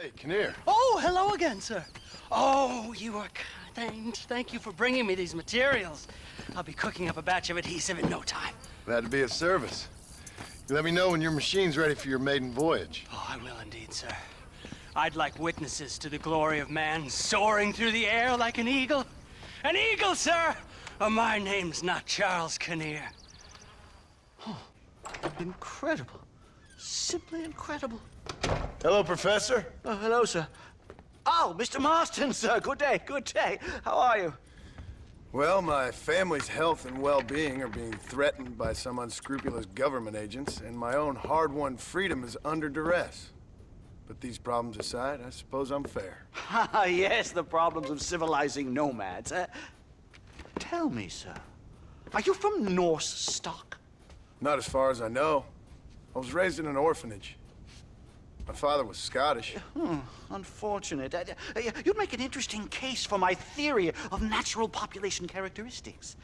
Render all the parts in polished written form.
Hey, Kinnear. Oh, hello again, sir. Oh, you are kind. Thank you for bringing me these materials. I'll be cooking up a batch of adhesive in no time. Glad to be of service. You let me know when your machine's ready for your maiden voyage. Oh, I will indeed, sir. I'd like witnesses to the glory of man soaring through the air like an eagle. An eagle, sir! Oh, my name's not Charles Kinnear. Oh, incredible. Simply incredible. Hello, Professor. Oh, hello, sir. Oh, Mr. Marston, sir. Good day, good day. How are you? Well, my family's health and well-being are being threatened by some unscrupulous government agents, and my own hard-won freedom is under duress. But these problems aside, I suppose I'm fair. Yes, the problems of civilizing nomads. Tell me, sir, are you from Norse stock? Not as far as I know. I was raised in an orphanage. My father was Scottish. Unfortunate. You'd make an interesting case for my theory of natural population characteristics.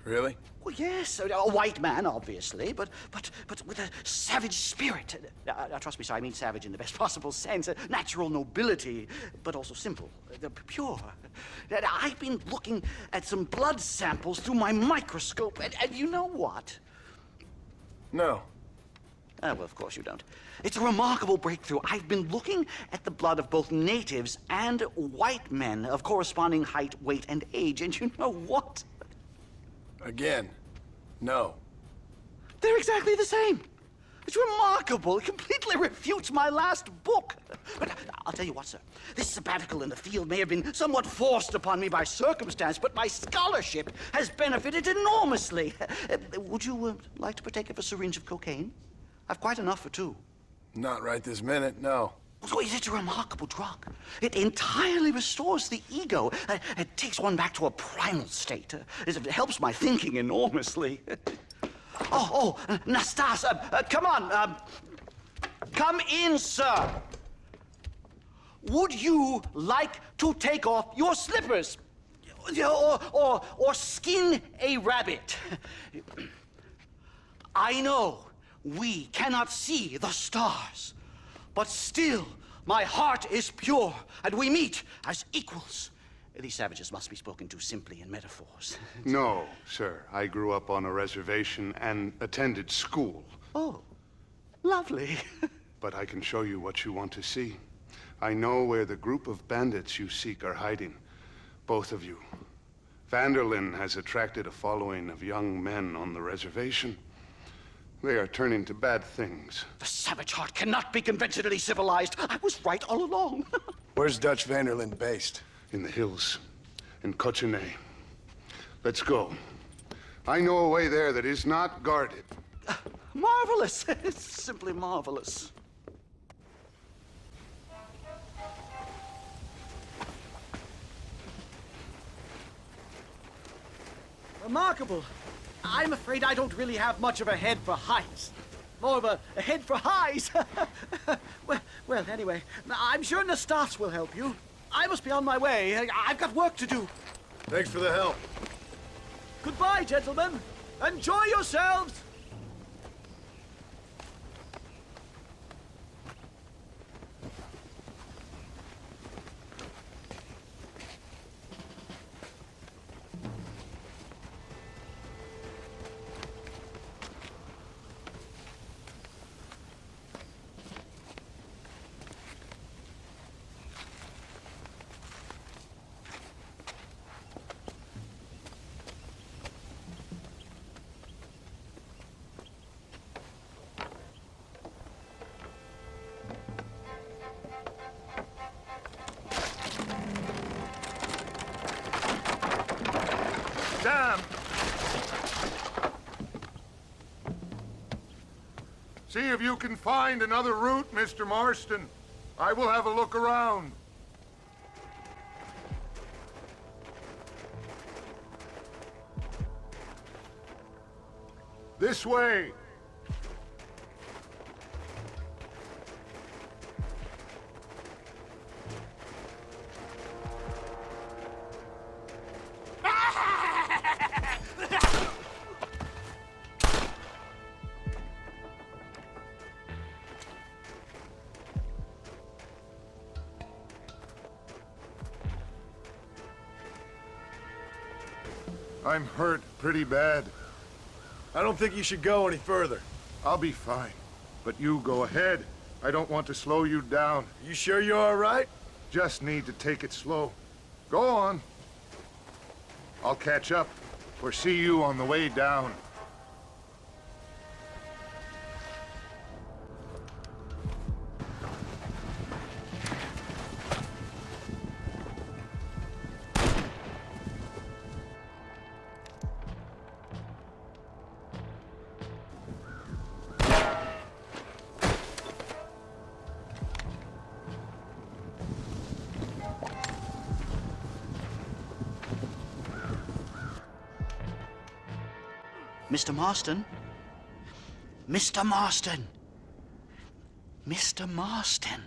Really? Well, yes, a white man, obviously, but with a savage spirit. Trust me, sir, I mean savage in the best possible sense. Natural nobility, but also simple, pure. I've been looking at some blood samples through my microscope, and you know what? No. Well, of course you don't. It's a remarkable breakthrough. I've been looking at the blood of both natives and white men of corresponding height, weight, and age, and you know what? Again, no. They're exactly the same. It's remarkable. It completely refutes my last book. But I'll tell you what, sir. This sabbatical in the field may have been somewhat forced upon me by circumstance, but my scholarship has benefited enormously. Would you like to partake of a syringe of cocaine? I've quite enough for two. Not right this minute, no. So it's a remarkable drug. It entirely restores the ego. It takes one back to a primal state. It helps my thinking enormously. Nastas, come on. Come in, sir. Would you like to take off your slippers? Or skin a rabbit? I know we cannot see the stars, but still my heart is pure, and we meet as equals. These savages must be spoken to simply in metaphors. No, sir. I grew up on a reservation and attended school. Oh, lovely. But I can show you what you want to see. I know where the group of bandits you seek are hiding. Both of you. Vanderlyn has attracted a following of young men on the reservation. They are turning to bad things. The savage heart cannot be conventionally civilized. I was right all along. Where's Dutch Vanderlyn based? In the hills, in Cochene. Let's go. I know a way there that is not guarded. Marvelous. It's simply marvelous. Remarkable. I'm afraid I don't really have much of a head for heights. More of a head for highs. well, anyway, I'm sure Nastas will help you. I must be on my way. I've got work to do. Thanks for the help. Goodbye, gentlemen. Enjoy yourselves. Damn! See if you can find another route, Mr. Marston. I will have a look around. This way. I'm hurt pretty bad. I don't think you should go any further. I'll be fine. But you go ahead. I don't want to slow you down. You sure you're all right? Just need to take it slow. Go on. I'll catch up or see you on the way down. Mr. Marston? Mr. Marston! Mr. Marston!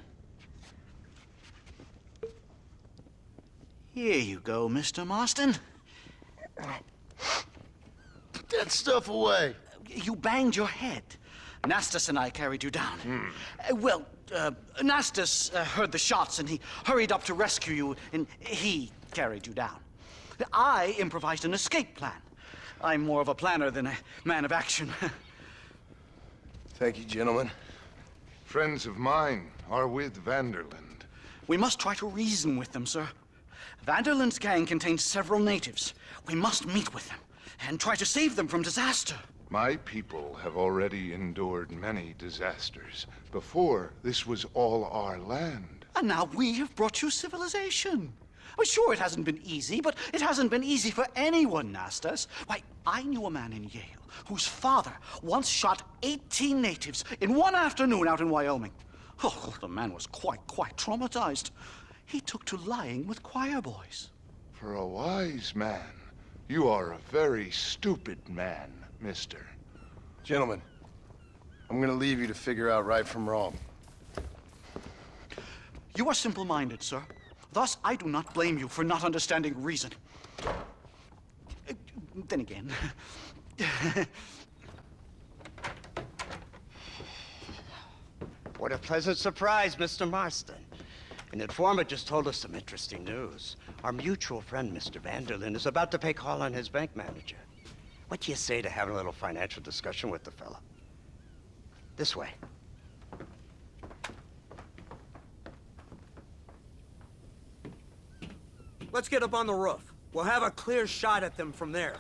Here you go, Mr. Marston. Put that stuff away. You banged your head. Nastas and I carried you down. Nastas heard the shots and he hurried up to rescue you, and he carried you down. I improvised an escape plan. I'm more of a planner than a man of action. Thank you, gentlemen. Friends of mine are with Vanderland. We must try to reason with them, sir. Vanderland's gang contains several natives. We must meet with them and try to save them from disaster. My people have already endured many disasters. Before, this was all our land. And now we have brought you civilization. Well, sure, it hasn't been easy, but it hasn't been easy for anyone, Nastas. Why, I knew a man in Yale whose father once shot 18 natives in one afternoon out in Wyoming. Oh, the man was quite traumatized. He took to lying with choir boys. For a wise man, you are a very stupid man, mister. Gentlemen, I'm gonna leave you to figure out right from wrong. You are simple-minded, sir. Thus, I do not blame you for not understanding reason. Then again... What a pleasant surprise, Mr. Marston. An informant just told us some interesting news. Our mutual friend, Mr. Vanderland, is about to pay call on his bank manager. What do you say to having a little financial discussion with the fella? This way. Let's get up on the roof. We'll have a clear shot at them from there.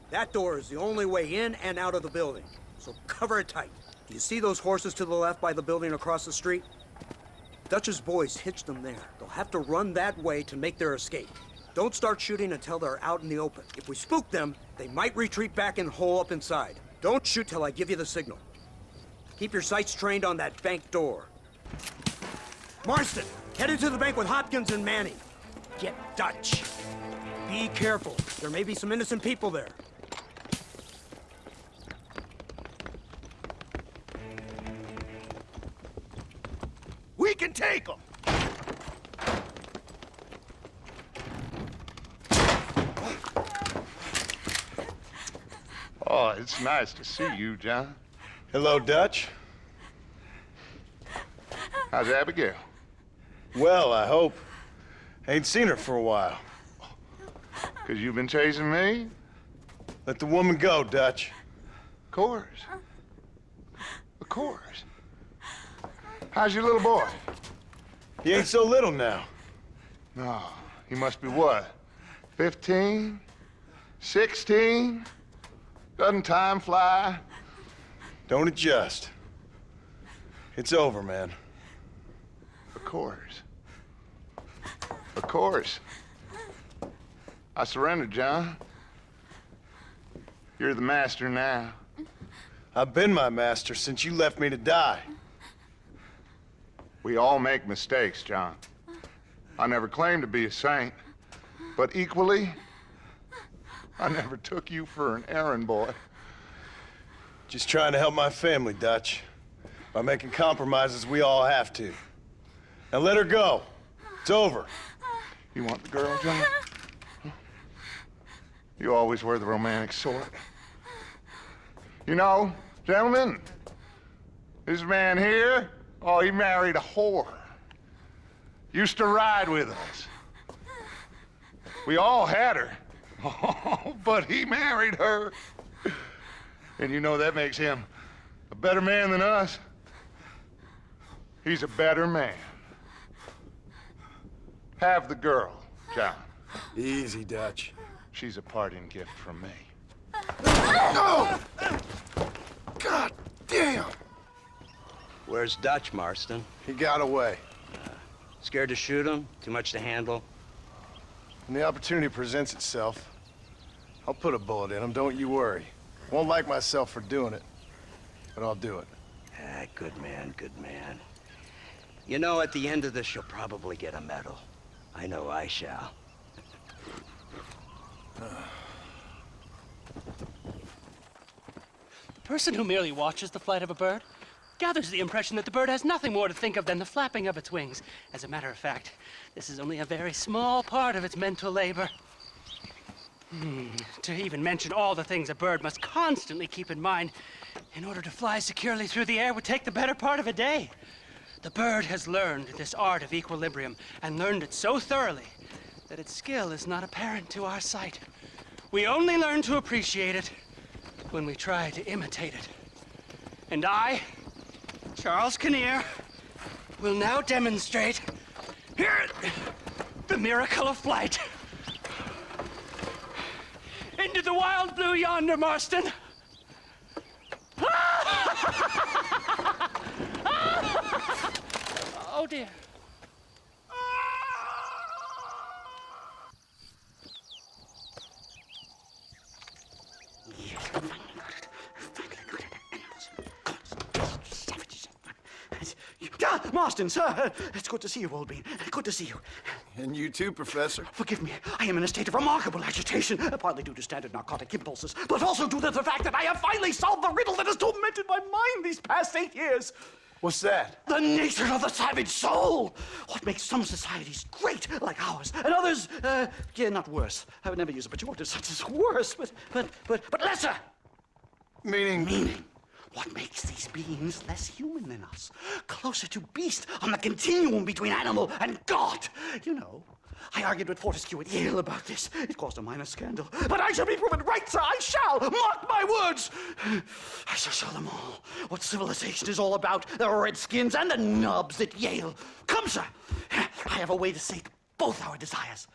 That door is the only way in and out of the building, so cover it tight. Do you see those horses to the left by the building across the street? Dutch's boys hitched them there. They'll have to run that way to make their escape. Don't start shooting until they're out in the open. If we spook them, they might retreat back and hole up inside. Don't shoot till I give you the signal. Keep your sights trained on that bank door. Marston, head into the bank with Hopkins and Manning. Get Dutch. Be careful. There may be some innocent people there. We can take them! Oh, it's nice to see you, John. Hello, Dutch. How's Abigail? Well, I hope. Ain't seen her for a while. 'Cause you've been chasing me? Let the woman go, Dutch. Of course. Of course. How's your little boy? He ain't so little now. No, he must be what? 15? 16? Doesn't time fly? Don't adjust. It's over, man. Of course. Of course. I surrendered, John. You're the master now. I've been my master since you left me to die. We all make mistakes, John. I never claimed to be a saint, but equally, I never took you for an errand boy. Just trying to help my family, Dutch. By making compromises we all have to. Now let her go. It's over. You want the girl, John? You always were the romantic sort. You know, gentlemen, this man here, oh, he married a whore. Used to ride with us. We all had her. Oh, but he married her. And you know that makes him a better man than us. He's a better man. Have the girl, John. Easy, Dutch. She's a parting gift from me. No! God damn! Where's Dutch, Marston? He got away. Scared to shoot him? Too much to handle? When the opportunity presents itself, I'll put a bullet in him, don't you worry. Won't like myself for doing it, but I'll do it. Ah, good man, good man. You know, at the end of this, you'll probably get a medal. I know I shall. The person who merely watches the flight of a bird gathers the impression that the bird has nothing more to think of than the flapping of its wings. As a matter of fact, this is only a very small part of its mental labor. To even mention all the things a bird must constantly keep in mind in order to fly securely through the air would take the better part of a day. The bird has learned this art of equilibrium and learned it so thoroughly that its skill is not apparent to our sight. We only learn to appreciate it when we try to imitate it. And I, Charles Kinnear, will now demonstrate here the miracle of flight. Into the wild blue yonder, Marston. Oh dear. Marston, sir, it's good to see you, old bean. Good to see you. And you too, Professor. Forgive me, I am in a state of remarkable agitation, partly due to standard narcotic impulses, but also due to the fact that I have finally solved the riddle that has tormented my mind these past 8 years. What's that? The nature of the savage soul! What makes some societies great, like ours, and others, yeah, not worse. I would never use a pejorative such as worse, but lesser! Meaning. What makes these beings less human than us? Closer to beast on the continuum between animal and God. You know, I argued with Fortescue at Yale about this. It caused a minor scandal. But I shall be proven right, sir. I shall. Mark my words. I shall show them all what civilization is all about. The redskins and the nubs at Yale. Come, sir. I have a way to sate both our desires.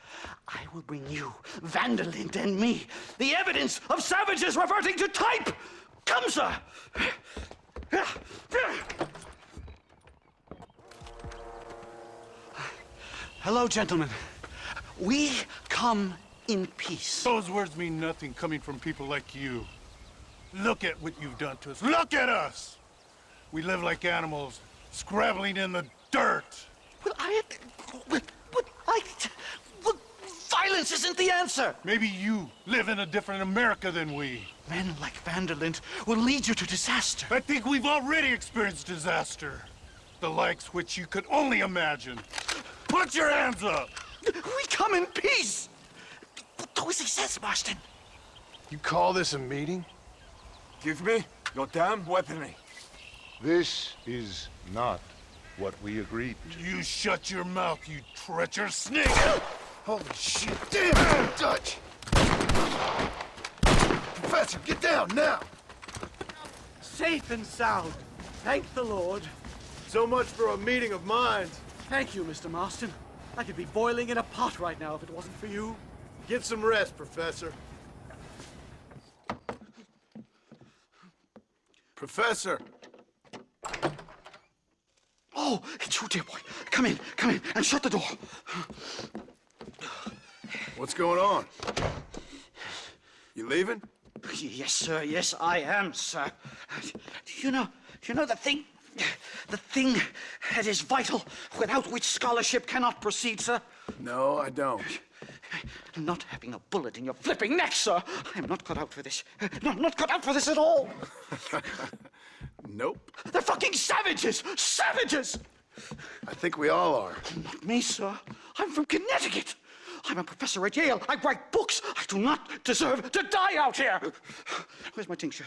I will bring you, Vanderlyn, and me, the evidence of savages reverting to type. Come, sir! Hello, gentlemen. We come in peace. Those words mean nothing coming from people like you. Look at what you've done to us. Look at us! We live like animals, scrabbling in the dirt. Well, violence isn't the answer. Maybe you live in a different America than we. Men like Vanderlyn will lead you to disaster. I think we've already experienced disaster. The likes which you could only imagine. Put your hands up! We come in peace! Do as he says, Marston. You call this a meeting? Give me your damn weaponry. This is not what we agreed to. You shut your mouth, you treacherous snake! Holy shit, damn it, Dutch! Professor, get down, now! Safe and sound. Thank the Lord. So much for a meeting of minds. Thank you, Mr. Marston. I could be boiling in a pot right now if it wasn't for you. Get some rest, Professor. Professor! Oh, it's you, dear boy. Come in, and shut the door. What's going on? You leaving? Yes, sir. Yes, I am, sir. You know the thing that is vital, without which scholarship cannot proceed, sir? No, I don't. Not having a bullet in your flipping neck, sir. I am not cut out for this. No, not cut out for this at all. Nope. They're fucking savages! Savages! I think we all are. Not me, sir. I'm from Connecticut. I'm a professor at Yale. I write books. I do not deserve to die out here. Where's my tincture?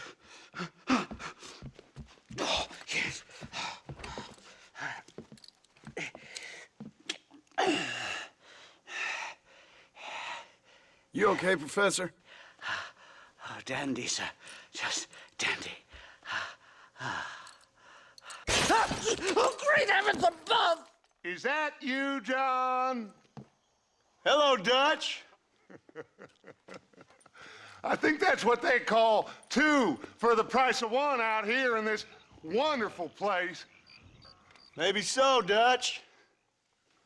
Oh, yes. You okay, Professor? Oh, dandy, sir. Just dandy. Oh, great heavens above! Is that you, John? Hello, Dutch. I think that's what they call two for the price of one out here in this wonderful place. Maybe so, Dutch.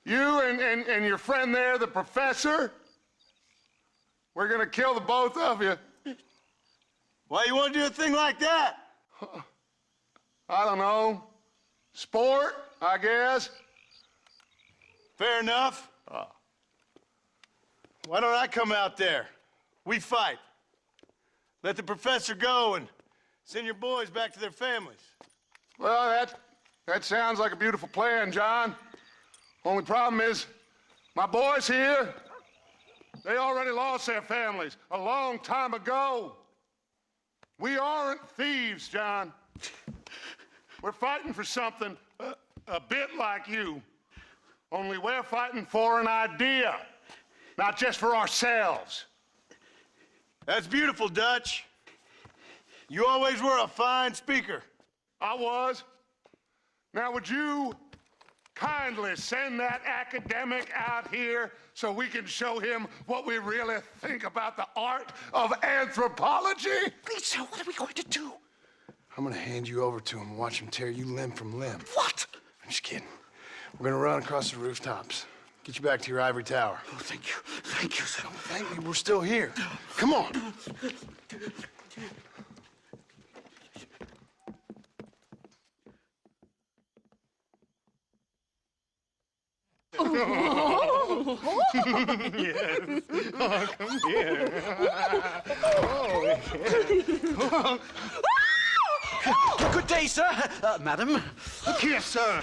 You and your friend there, the professor, we're gonna kill the both of you. Why you want to do a thing like that? I don't know. Sport, I guess. Fair enough. Why don't I come out there? We fight. Let the professor go and send your boys back to their families. Well, that sounds like a beautiful plan, John. Only problem is, my boys here, they already lost their families a long time ago. We aren't thieves, John. We're fighting for something a bit like you. Only we're fighting for an idea, not just for ourselves. That's beautiful, Dutch. You always were a fine speaker. I was. Now, would you kindly send that academic out here so we can show him what we really think about the art of anthropology? Please, sir, what are we going to do? I'm gonna hand you over to him and watch him tear you limb from limb. What? I'm just kidding. We're gonna run across the rooftops. Get you back to your ivory tower. Oh, thank you. Thank you, sir. Thank me, we're still here. Come on. Good day, sir. Madam. Look here, sir.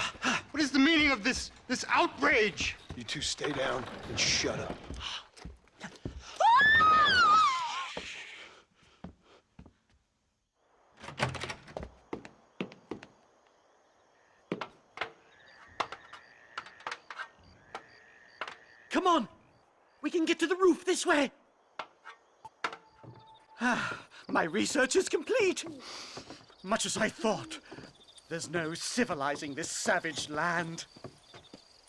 What is the meaning of this outrage? You two stay down and shut up. Come on! We can get to the roof this way! My research is complete! Much as I thought. There's no civilizing this savage land.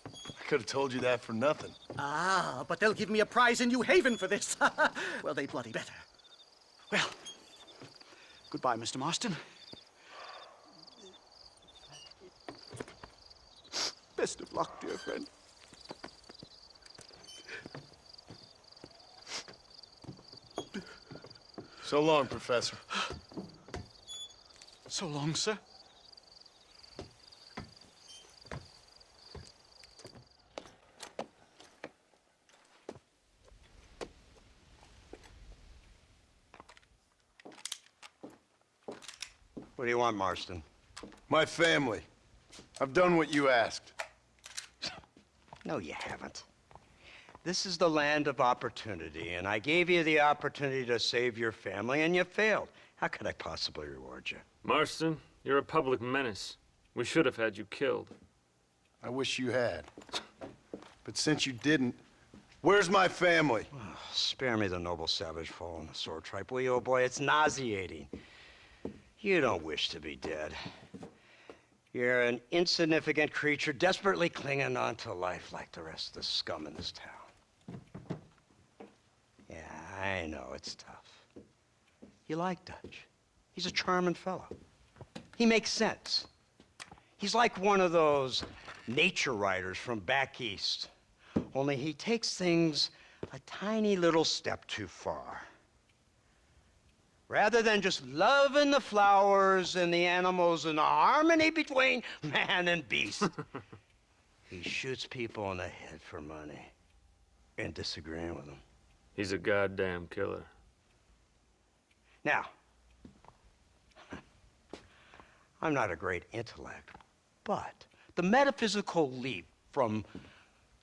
I could have told you that for nothing. Ah, but they'll give me a prize in New Haven for this. Well, they bloody better. Well, goodbye, Mr. Marston. Best of luck, dear friend. So long, Professor. So long, sir. What do you want, Marston? My family. I've done what you asked. No, you haven't. This is the land of opportunity, and I gave you the opportunity to save your family, and you failed. How could I possibly reward you? Marston, you're a public menace. We should have had you killed. I wish you had. But since you didn't, where's my family? Spare me the noble savage fall in the sword tripe, will you, old boy? It's nauseating. You don't wish to be dead. You're an insignificant creature desperately clinging on to life like the rest of the scum in this town. Yeah, I know, it's tough. You like Dutch. He's a charming fellow. He makes sense. He's like one of those nature writers from back east. Only he takes things a tiny little step too far. Rather than just loving the flowers and the animals and the harmony between man and beast, he shoots people in the head for money and disagreeing with them. He's a goddamn killer. Now, I'm not a great intellect, but the metaphysical leap from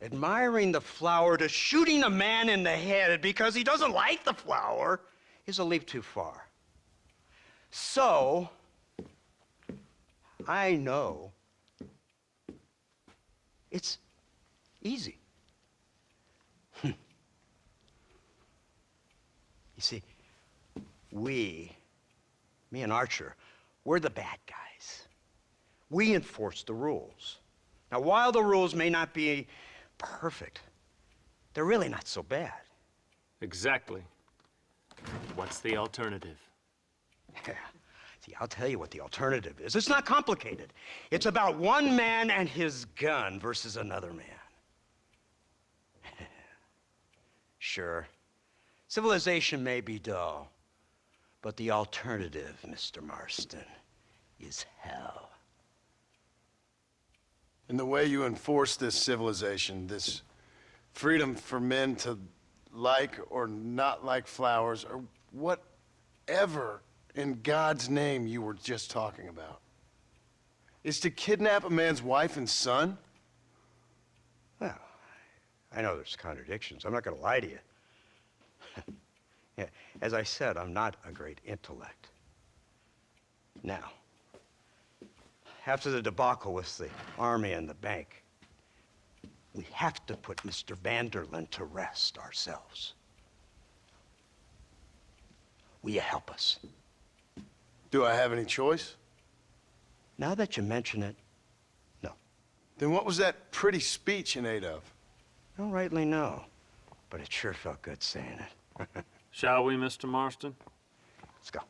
admiring the flower to shooting a man in the head because he doesn't like the flower is a leap too far. So, I know it's easy. You see, me and Archer, we're the bad guys. We enforce the rules. Now, while the rules may not be perfect, they're really not so bad. Exactly. What's the alternative? Yeah. See, I'll tell you what the alternative is. It's not complicated. It's about one man and his gun versus another man. Sure, civilization may be dull, but the alternative, Mr. Marston, is hell. And the way you enforce this civilization, this freedom for men to like or not like flowers, or whatever in God's name you were just talking about, is to kidnap a man's wife and son? Well, I know there's contradictions. I'm not going to lie to you. Yeah, as I said, I'm not a great intellect. Now, after the debacle with the army and the bank, we have to put Mr. Van der Linde to rest ourselves. Will you help us? Do I have any choice? Now that you mention it, no. Then what was that pretty speech in aid of? Don't rightly know, but it sure felt good saying it. Shall we, Mr. Marston? Let's go.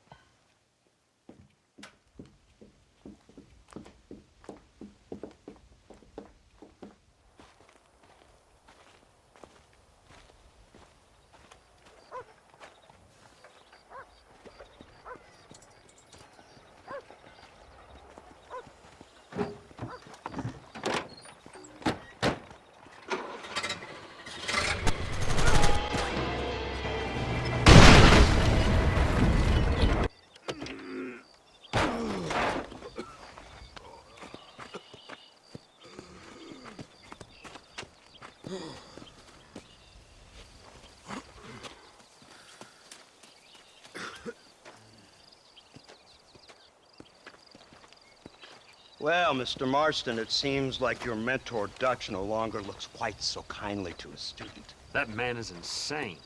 Well, Mr. Marston, it seems like your mentor Dutch no longer looks quite so kindly to his student. That man is insane.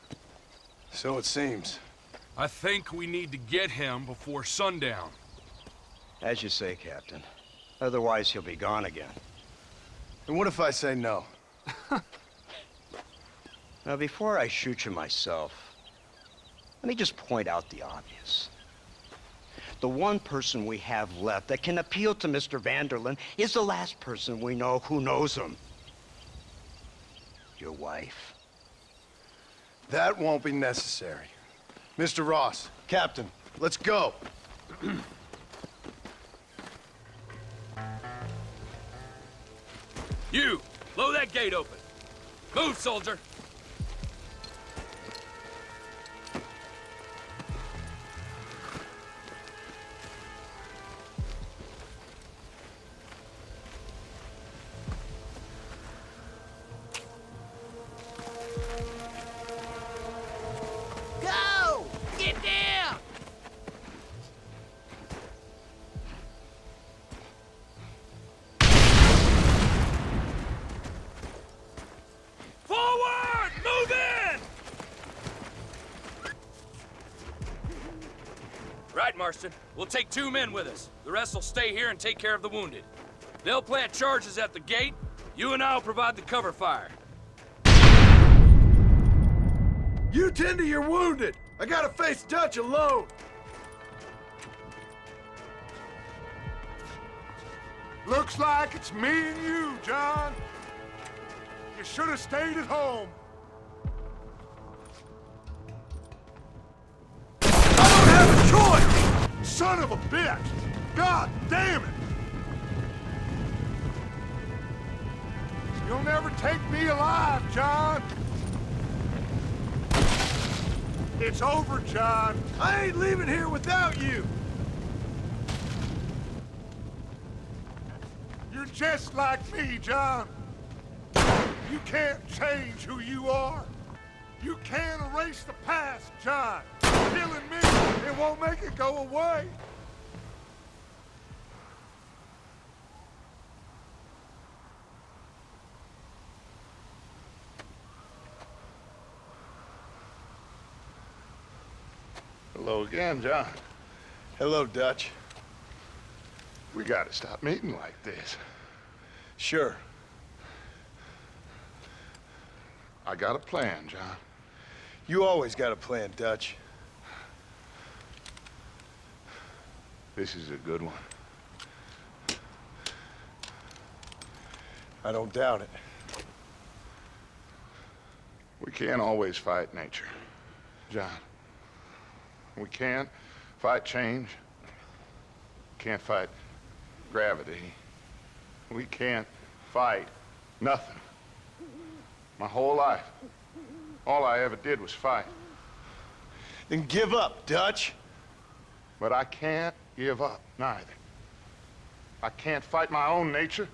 So it seems. I think we need to get him before sundown. As you say, Captain. Otherwise, he'll be gone again. And what if I say no? Now, before I shoot you myself, let me just point out the obvious. The one person we have left that can appeal to Mr. Van der Linde is the last person we know who knows him. Your wife. That won't be necessary. Mr. Ross, Captain, let's go. You, blow that gate open. Move, soldier. Go! Get down! Forward! Move in! Right, Marston. We'll take 2 men with us. The rest will stay here and take care of the wounded. They'll plant charges at the gate. You and I'll provide the cover fire. You tend to your wounded. I gotta face Dutch alone. Looks like it's me and you, John. You should have stayed at home. I don't have a choice! Son of a bitch! God damn it! You'll never take me alive, John. It's over, John. I ain't leaving here without you. You're just like me, John. You can't change who you are. You can't erase the past, John. Killing me, it won't make it go away. Hello again, John. Hello, Dutch. We gotta stop meeting like this. Sure. I got a plan, John. You always got a plan, Dutch. This is a good one. I don't doubt it. We can't always fight nature, John. We can't fight change. Can't fight gravity. We can't fight nothing. My whole life, all I ever did was fight. Then give up, Dutch. But I can't give up, neither. I can't fight my own nature.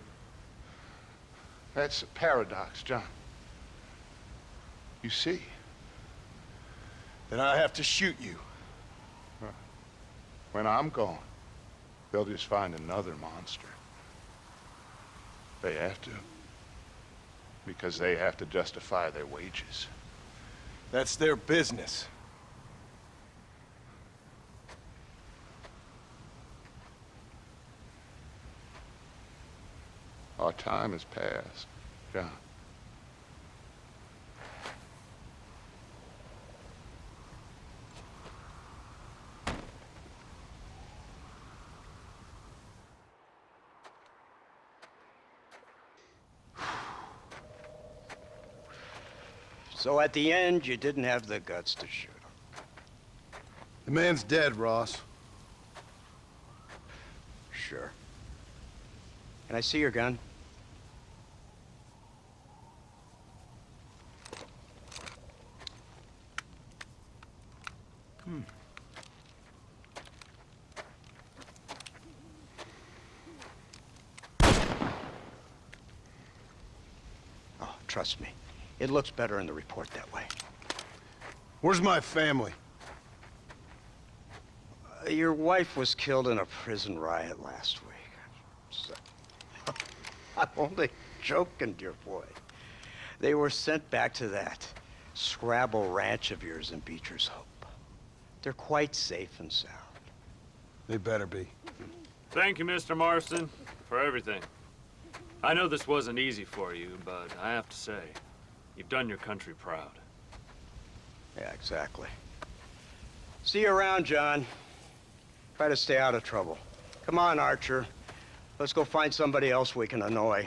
That's a paradox, John. You see? Then I have to shoot you. When I'm gone, they'll just find another monster. They have to. Because they have to justify their wages. That's their business. Our time has passed, John. So at the end, you didn't have the guts to shoot him. The man's dead, Ross. Sure. Can I see your gun? Oh, trust me. It looks better in the report that way. Where's my family? Your wife was killed in a prison riot last week. So, I'm only joking, dear boy. They were sent back to that Scrabble ranch of yours in Beecher's Hope. They're quite safe and sound. They better be. Thank you, Mr. Marston, for everything. I know this wasn't easy for you, but I have to say, you've done your country proud. Yeah, exactly. See you around, John. Try to stay out of trouble. Come on, Archer. Let's go find somebody else we can annoy.